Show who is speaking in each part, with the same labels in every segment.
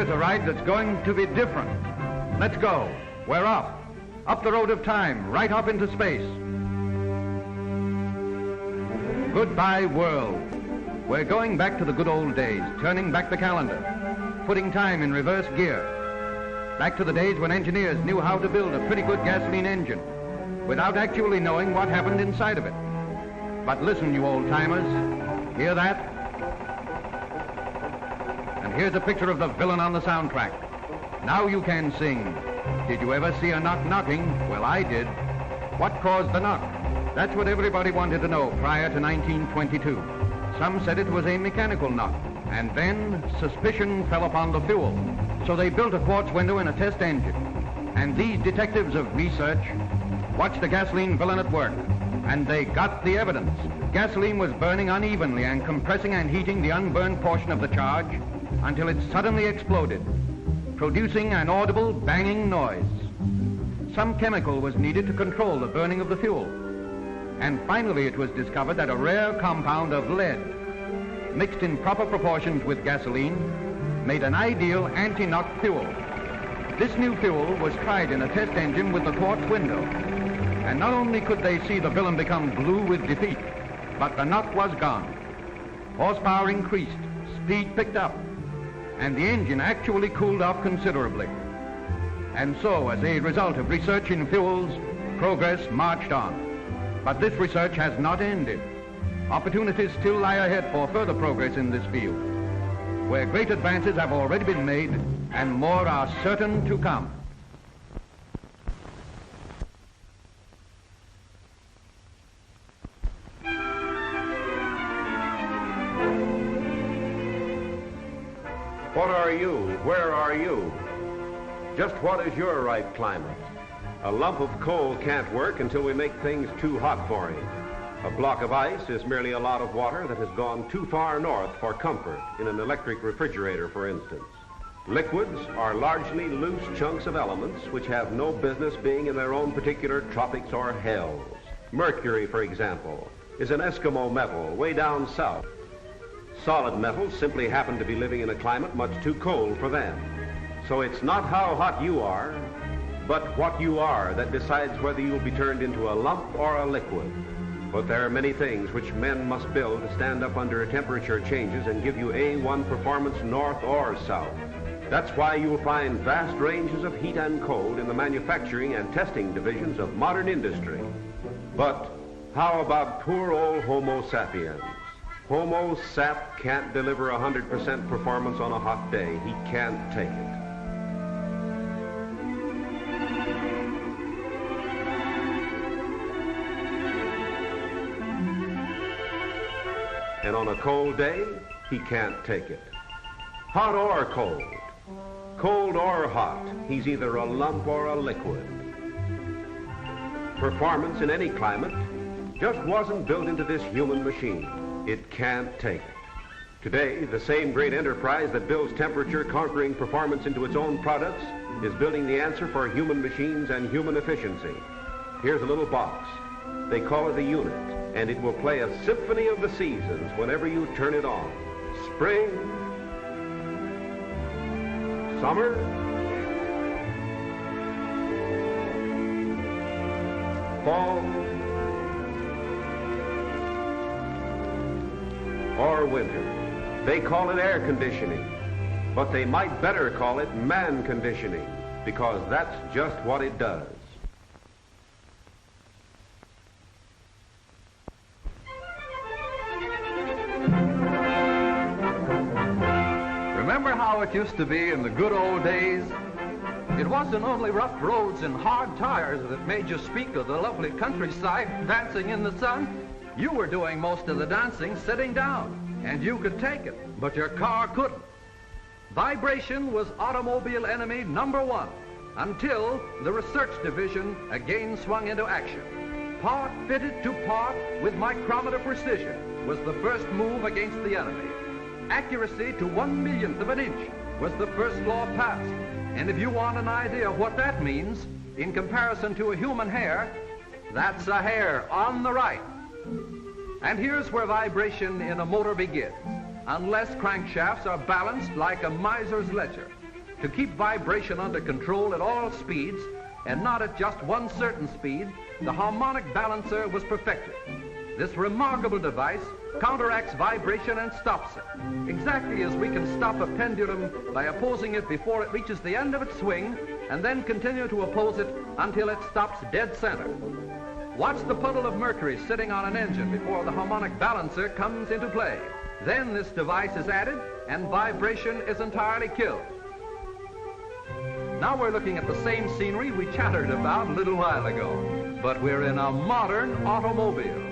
Speaker 1: Here's a ride that's going to be different. Let's go. We're off. Up the road of time, right up into space. Goodbye, world. We're going back to the good old days, turning back the calendar, putting time in reverse gear. Back to the days when engineers knew how to build a pretty good gasoline engine without actually knowing what happened inside of it. But listen, you old-timers, hear that? And here's a picture of the villain on the soundtrack. Now you can sing. Did you ever see a knock knocking? Well, I did. What caused the knock? That's what everybody wanted to know prior to 1922. Some said it was a mechanical knock, and then suspicion fell upon the fuel. So they built a quartz window in a test engine. And these detectives of research watched the gasoline villain at work, and they got the evidence. Gasoline was burning unevenly and compressing and heating the unburned portion of the charge until it suddenly exploded, producing an audible banging noise. Some chemical was needed to control the burning of the fuel. And finally it was discovered that a rare compound of lead, mixed in proper proportions with gasoline, made an ideal anti-knock fuel. This new fuel was tried in a test engine with the quartz window. And not only could they see the villain become blue with defeat, but the knock was gone. Horsepower increased, speed picked up, and the engine actually cooled off considerably. And so, as a result of research in fuels, progress marched on. But this research has not ended. Opportunities still lie ahead for further progress in this field, where great advances have already been made and more are certain to come.
Speaker 2: What are you? Where are you? Just what is your right climate? A lump of coal can't work until we make things too hot for him. A block of ice is merely a lot of water that has gone too far north for comfort, in an electric refrigerator, for instance. Liquids are largely loose chunks of elements which have no business being in their own particular tropics or hells. Mercury, for example, is an Eskimo metal way down south. Solid metals simply happen to be living in a climate much too cold for them. So it's not how hot you are, but what you are that decides whether you'll be turned into a lump or a liquid. But there are many things which men must build to stand up under temperature changes and give you A1 performance north or south. That's why you'll find vast ranges of heat and cold in the manufacturing and testing divisions of modern industry. But how about poor old Homo sapiens? Homo sap can't deliver 100% performance on a hot day. He can't take it. And on a cold day, he can't take it. Hot or cold, cold or hot, he's either a lump or a liquid. Performance in any climate just wasn't built into this human machine. It can't take it. Today, the same great enterprise that builds temperature-conquering performance into its own products is building the answer for human machines and human efficiency. Here's a little box. They call it a unit, and it will play a symphony of the seasons whenever you turn it on. Spring, summer, fall, or winter. They call it air conditioning, but they might better call it man conditioning, because that's just what it does.
Speaker 1: Remember how it used to be in the good old days? It wasn't only rough roads and hard tires that made you speak of the lovely countryside dancing in the sun. You were doing most of the dancing sitting down, and you could take it, but your car couldn't. Vibration was automobile enemy #1 until the research division again swung into action. Part fitted to part with micrometer precision was the first move against the enemy. Accuracy to 1/1,000,000th of an inch was the first law passed. And if you want an idea of what that means in comparison to a human hair, that's a hair on the right. And here's where vibration in a motor begins. Unless crankshafts are balanced like a miser's ledger,
Speaker 3: To keep vibration under control at all speeds and not at just one certain speed, the harmonic balancer was perfected. This remarkable device counteracts vibration and stops it, exactly as we can stop a pendulum by opposing it before it reaches the end of its swing and then continue to oppose it until it stops dead center. Watch the puddle of mercury sitting on an engine before the harmonic balancer comes into play. Then this device is added and vibration is entirely killed. Now we're looking at the same scenery we chattered about a little while ago, but we're in a modern automobile.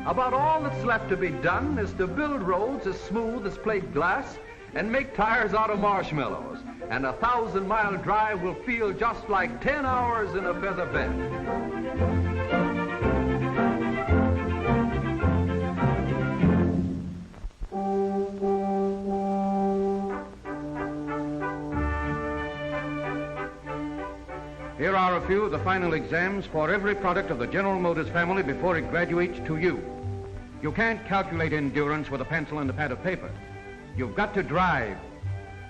Speaker 3: About all that's left to be done is to build roads as smooth as plate glass and make tires out of marshmallows, and a 1,000-mile drive will feel just like 10 hours in a feather bed.
Speaker 1: Here are a few of the final exams for every product of the General Motors family before it graduates to you. You can't calculate endurance with a pencil and a pad of paper. You've got to drive.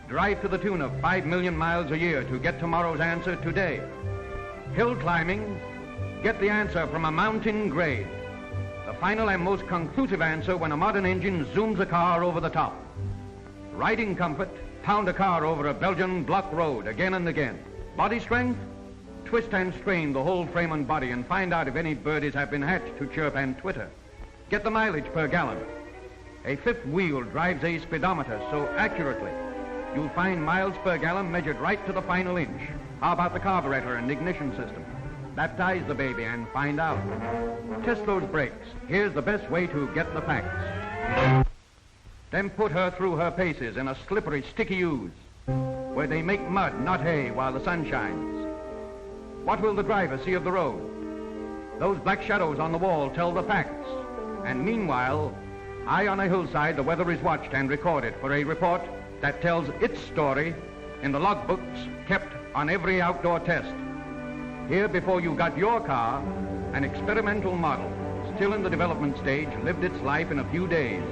Speaker 1: Drive to the tune of 5 million miles a year to get tomorrow's answer today. Hill climbing, get the answer from a mountain grade. The final and most conclusive answer when a modern engine zooms a car over the top. Riding comfort, pound a car over a Belgian block road again and again. Body strength, twist and strain the whole frame and body and find out if any birdies have been hatched to chirp and twitter. Get the mileage per gallon. A fifth wheel drives a speedometer so accurately you'll find miles per gallon measured right to the final inch. How about the carburetor and ignition system? Baptize the baby and find out. Test those brakes. Here's the best way to get the facts. Then put her through her paces in a slippery, sticky ooze where they make mud, not hay, while the sun shines. What will the driver see of the road? Those black shadows on the wall tell the facts. And meanwhile, high on a hillside, the weather is watched and recorded for a report that tells its story in the logbooks kept on every outdoor test. Here before you got your car, an experimental model, still in the development stage, lived its life in a few days,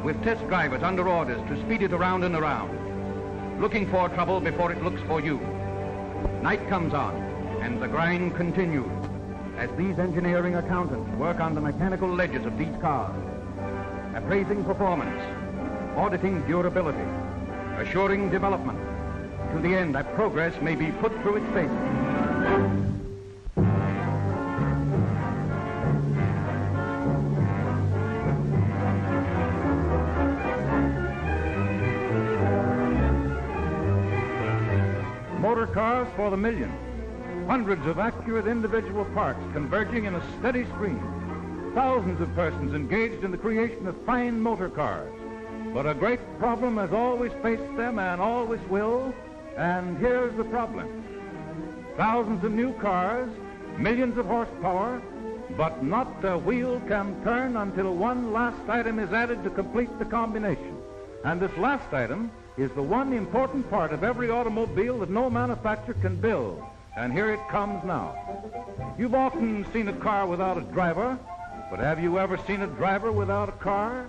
Speaker 1: with test drivers under orders to speed it around and around, looking for trouble before it looks for you. Night comes on, and the grind continues as these engineering accountants work on the mechanical ledges of these cars, appraising performance, auditing durability, assuring development, to the end that progress may be put through its paces. Motor cars for the million. Hundreds of accurate individual parts converging in a steady stream. Thousands of persons engaged in the creation of fine motor cars. But a great problem has always faced them and always will, and here's the problem. Thousands of new cars, millions of horsepower, but not a wheel can turn until one last item is added to complete the combination. And this last item is the one important part of every automobile that no manufacturer can build. And here it comes now. You've often seen a car without a driver, but have you ever seen a driver without a car?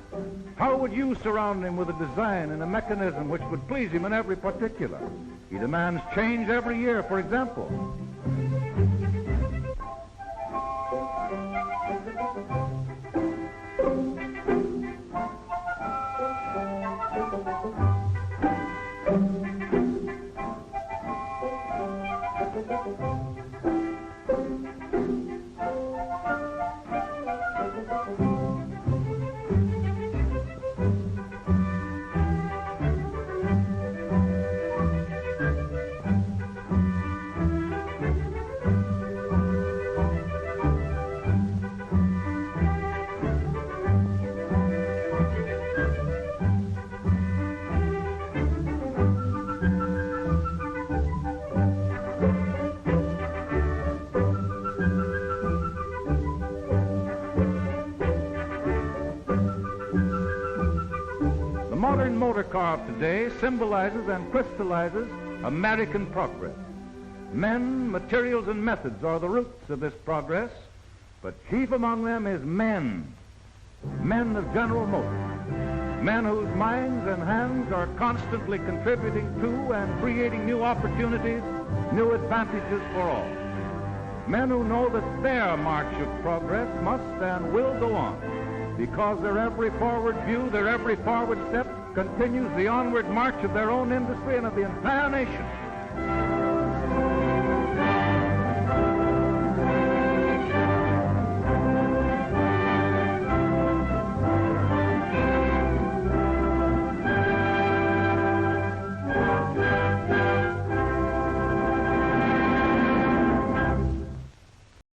Speaker 1: How would you surround him with a design and a mechanism which would please him in every particular? He demands change every year, for example. The modern motor car of today symbolizes and crystallizes American progress. Men, materials, and methods are the roots of this progress, but chief among them is men of General Motors.
Speaker 4: Men whose minds and hands are constantly contributing to and creating new opportunities, new advantages for all. Men who know that their march of progress must and will go on, because their every forward view, their every forward step continues the onward march of their own industry and of the entire nation.